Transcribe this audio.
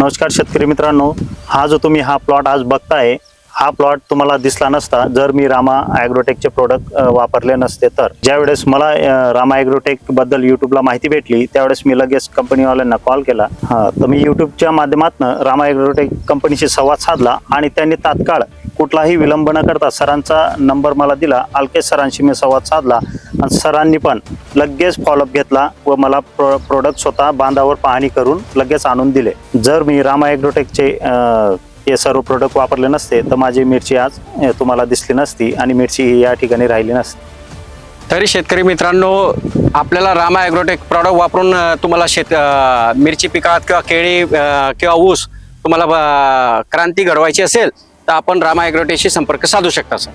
नमस्कार शेतकरी मित्रांनो, हा जो तुम्ही हा प्लॉट आज बघताय, हा प्लॉट तुम्हाला दिसला नसता जर मी रामा ॲग्रोटेकचे प्रोडक्ट वापरले नसते. तर ज्यावेळेस मला रामा ॲग्रोटेक बद्दल यूट्यूबला माहिती भेटली त्यावेळेस मी लगेच कंपनीवाल्यांना कॉल केला. तर मी यूट्यूबच्या माध्यमातून रामा ॲग्रोटेक कंपनीशी संवाद साधला आणि त्यांनी तात्काळ कुठलाही विलंब न करता सरांचा नंबर मला दिला. अलकेश सरांशी मी संवाद साधला आणि सरांनी पण लगेच फॉलोअप घेतला व मला प्रोडक्ट स्वतः बांधावर पाहणी करून लगेच आणून दिले. जर मी रामा ॲग्रोटेकचे हे सर्व प्रोडक्ट वापरले नसते तर माझी मिरची आज तुम्हाला दिसली नसती आणि मिरची ही या ठिकाणी राहिली नसती. तरी शेतकरी मित्रांनो, आपल्याला रामा ॲग्रोटेक प्रॉडक्ट वापरून तुम्हाला मिरची पिकात किंवा केळी किंवा ऊस तुम्हाला क्रांती घडवायची असेल तर आपण रामा ॲग्रोटेकशी संपर्क साधू शकता सर.